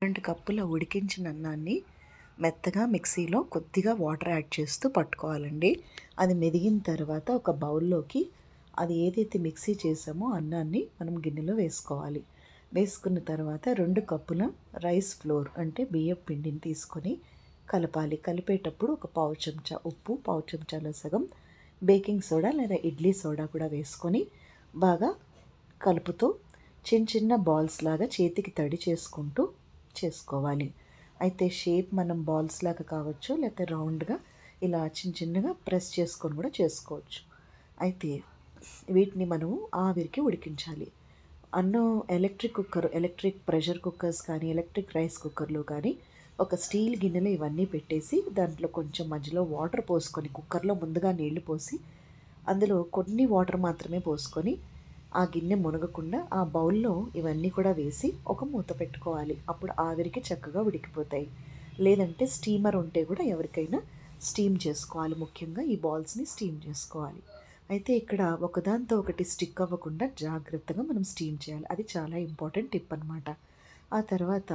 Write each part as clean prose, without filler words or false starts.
2 కప్పుల ఉడికించిన అన్నాన్ని మెత్తగా మిక్సీలో కొద్దిగా వాటర్ యాడ్ చేస్తూ పట్టుకోవాలండి. అది మెదిగిన తర్వాత ఒక బౌల్లోకి అది ఏదైతే మిక్సీ చేసామో అన్నాన్ని మనం గిన్నెలో వేసుకోవాలి. వేసుకున్న తర్వాత 2 కప్పుల రైస్ ఫ్లోర్ అంటే బియ్యపు పిండిని తీసుకొని కలపాలి. కలిపేటప్పుడు ఒక పావు చెంచా ఉప్పు, పావు చెంచాలో సగం బేకింగ్ సోడా లేదా ఇడ్లీ సోడా కూడా వేసుకొని బాగా కలుపుతూ చిన్న చిన్న బాల్స్ లాగా చేతికి తడి చేసుకుంటూ చేసుకోవాలి. అయితే షేప్ మనం బాల్స్ లాగా కావచ్చు, లేకపోతే రౌండ్గా ఇలా చిన్న చిన్నగా ప్రెస్ చేసుకొని కూడా చేసుకోవచ్చు. అయితే వీటిని మనము ఆవిరికి ఉడికించాలి. అన్నం ఎలక్ట్రిక్ ప్రెషర్ కుక్కర్స్ కానీ, ఎలక్ట్రిక్ రైస్ కుక్కర్లో కానీ ఒక స్టీల్ గిన్నెలో ఇవన్నీ పెట్టేసి దాంట్లో కొంచెం మధ్యలో వాటర్ పోసుకొని, కుక్కర్లో ముందుగా నీళ్లు పోసి అందులో కొన్ని వాటర్ మాత్రమే పోసుకొని ఆ గిన్నె మునగకుండా ఆ బౌల్లో ఇవన్నీ కూడా వేసి ఒక మూత పెట్టుకోవాలి. అప్పుడు ఆవిరికి చక్కగా ఉడికిపోతాయి. లేదంటే స్టీమర్ ఉంటే కూడా ఎవరికైనా స్టీమ్ చేసుకోవాలి. ముఖ్యంగా ఈ బాల్స్ని స్టీమ్ చేసుకోవాలి. అయితే ఇక్కడ ఒకదాంతో ఒకటి స్టిక్ అవ్వకుండా జాగ్రత్తగా మనం స్టీమ్ చేయాలి. అది చాలా ఇంపార్టెంట్ టిప్ అనమాట. ఆ తర్వాత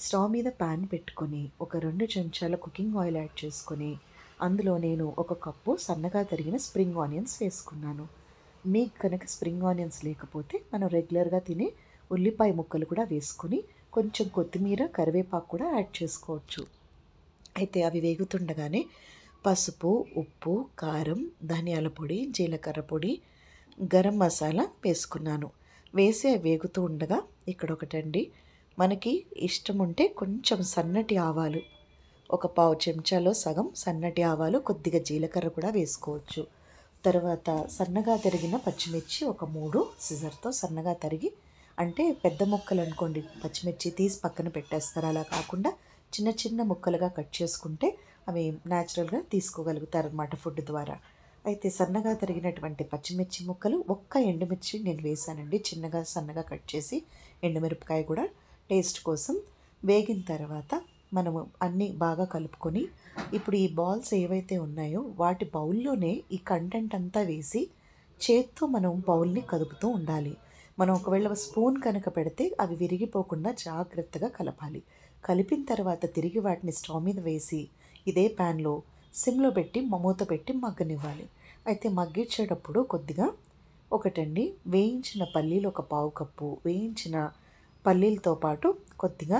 స్టవ్ మీద ప్యాన్ పెట్టుకొని ఒక 2 చెంచాల కుకింగ్ ఆయిల్ యాడ్ చేసుకొని అందులో నేను ఒక కప్పు సన్నగా తరిగిన స్ప్రింగ్ ఆనియన్స్ వేసుకున్నాను. మీకు కనుక స్ప్రింగ్ ఆనియన్స్ లేకపోతే మనం రెగ్యులర్గా తినే ఉల్లిపాయ ముక్కలు కూడా వేసుకొని కొంచెం కొత్తిమీర, కరివేపాకు కూడా యాడ్ చేసుకోవచ్చు. అయితే అవి వేగుతుండగానే పసుపు, ఉప్పు, కారం, ధనియాల పొడి, జీలకర్ర పొడి, గరం మసాలా వేసుకున్నాను. వేసి అవి వేగుతూ ఉండగా ఇక్కడ ఒకటండి, మనకి ఇష్టం ఉంటే కొంచెం సన్నటి ఆవాలు, ఒక పావు చెంచాలో సగం సన్నటి ఆవాలు, కొద్దిగా జీలకర్ర కూడా వేసుకోవచ్చు. తర్వాత సన్నగా తరిగిన పచ్చిమిర్చి ఒక 3 సిజర్తో సన్నగా తరిగి, అంటే పెద్ద ముక్కలు అనుకోండి, పచ్చిమిర్చి తీసి పక్కన పెట్టేస్తారు. అలా కాకుండా చిన్న చిన్న ముక్కలుగా కట్ చేసుకుంటే అవి న్యాచురల్గా తీసుకోగలుగుతారనమాట ఫుడ్ ద్వారా. అయితే సన్నగా తరిగినటువంటి పచ్చిమిర్చి ముక్కలు, ఒక్క ఎండుమిర్చి నేను వేసానండి, చిన్నగా సన్నగా కట్ చేసి, ఎండుమిరపకాయ కూడా టేస్ట్ కోసం. వేగిన తర్వాత మనము అన్నీ బాగా కలుపుకొని ఇప్పుడు ఈ బాల్స్ ఏవైతే ఉన్నాయో వాటి బౌల్లోనే ఈ కంటెంట్ అంతా వేసి చేత్తో మనం బౌల్ని కదుపుతూ ఉండాలి. మనం ఒకవేళ స్పూన్ కనుక పెడితే అవి విరిగిపోకుండా జాగ్రత్తగా కలపాలి. కలిపిన తర్వాత తిరిగి వాటిని స్టవ్ మీద వేసి ఇదే ప్యాన్లో సిమ్లో పెట్టి మూత పెట్టి మగ్గనివ్వాలి. అయితే మగ్గించేటప్పుడు కొద్దిగా ఒకటండి, వేయించిన పల్లీలు ఒక పావు కప్పు, వేయించిన పల్లీలతో పాటు కొద్దిగా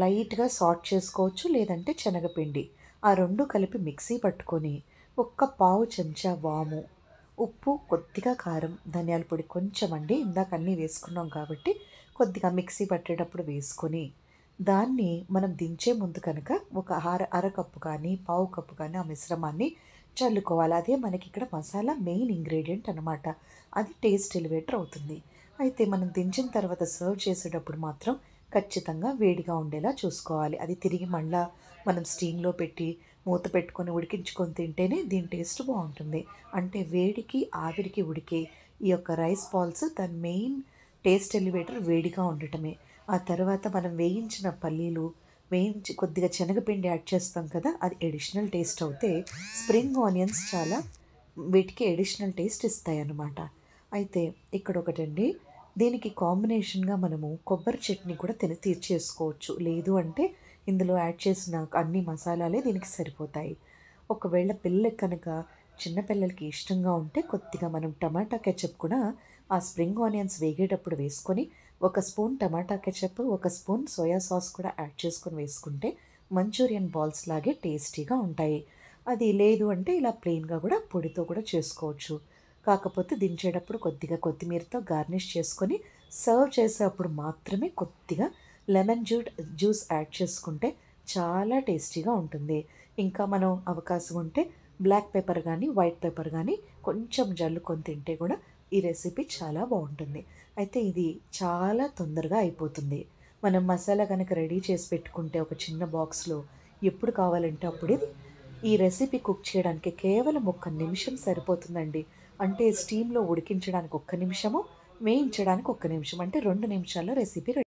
లైట్గా సాట్ చేసుకోవచ్చు, లేదంటే శనగపిండి, ఆ 2 కలిపి మిక్సీ పట్టుకొని ఒక్క పావు చెంచా వాము, ఉప్పు, కొద్దిగా కారం, ధనియాల పొడి కొంచెం అండి, ఇందాక అన్నీ వేసుకున్నాం కాబట్టి కొద్దిగా మిక్సీ పట్టేటప్పుడు వేసుకొని దాన్ని మనం దించే ముందు కనుక ఒక అరకప్పు కానీ పావు కప్పు కానీ ఆ మిశ్రమాన్ని చల్లుకోవాలి. అదే మనకి ఇక్కడ మసాలా మెయిన్ ఇంగ్రీడియంట్ అనమాట. అది టేస్ట్ ఎలివేటర్ అవుతుంది. అయితే మనం దించిన తర్వాత సర్వ్ చేసేటప్పుడు మాత్రం ఖచ్చితంగా వేడిగా ఉండేలా చూసుకోవాలి. అది తిరిగి మళ్ళా మనం స్టీమ్లో పెట్టి మూత పెట్టుకొని ఉడికించుకొని తింటేనే దీని టేస్ట్ బాగుంటుంది. అంటే వేడికి ఆవిరికి ఉడికే ఈ యొక్క రైస్ బాల్స్ దాని మెయిన్ టేస్ట్ ఎలివేటర్ వేడిగా ఉండటమే. ఆ తర్వాత మనం వేయించిన పల్లీలు, వేయించి కొద్దిగా శనగపిండి యాడ్ చేస్తాం కదా, అది ఎడిషనల్ టేస్ట్ అవుతే స్ప్రింగ్ ఆనియన్స్ చాలా వీటికి ఎడిషనల్ టేస్ట్ ఇస్తాయి అన్నమాట. అయితే ఇక్కడ ఒకటండి, దీనికి కాంబినేషన్గా మనము కొబ్బరి చట్నీ కూడా తీర్చేసుకోవచ్చు. లేదు అంటే ఇందులో యాడ్ చేసిన అన్ని మసాలాలే దీనికి సరిపోతాయి. ఒకవేళ పిల్లలకి కనుక చిన్నపిల్లలకి ఇష్టంగా ఉంటే కొద్దిగా మనం టమాటా కెచప్ కూడా ఆ స్ప్రింగ్ ఆనియన్స్ వేగేటప్పుడు వేసుకొని ఒక స్పూన్ టమాటా కెచప్, ఒక స్పూన్ సోయా సాస్ కూడా యాడ్ చేసుకొని వేసుకుంటే మంచూరియన్ బాల్స్ లాగే టేస్టీగా ఉంటాయి. అది లేదు అంటే ఇలా ప్లెయిన్గా కూడా పొడితో కూడా చేసుకోవచ్చు. కాకపోతే దించేటప్పుడు కొద్దిగా కొత్తిమీరతో గార్నిష్ చేసుకొని సర్వ్ చేసేటప్పుడు మాత్రమే కొద్దిగా లెమన్ జ్యూస్ యాడ్ చేసుకుంటే చాలా టేస్టీగా ఉంటుంది. ఇంకా మనం అవకాశం ఉంటే బ్లాక్ పెప్పర్ కానీ, వైట్ పెప్పర్ కానీ కొంచెం జల్లుకొని తింటే కూడా ఈ రెసిపీ చాలా బాగుంటుంది. అయితే ఇది చాలా తొందరగా అయిపోతుంది. మనం మసాలా కనుక రెడీ చేసి పెట్టుకుంటే ఒక చిన్న బాక్స్లో ఎప్పుడు కావాలంటే అప్పుడు ఈ రెసిపీ కుక్ చేయడానికి కేవలం 1 నిమిషం సరిపోతుందండి. అంటే స్టీమ్లో ఉడికించడానికి 1 నిమిషము, వేయించడానికి 1 నిమిషం, అంటే 2 నిమిషాల్లో రెసిపీ రెడీ.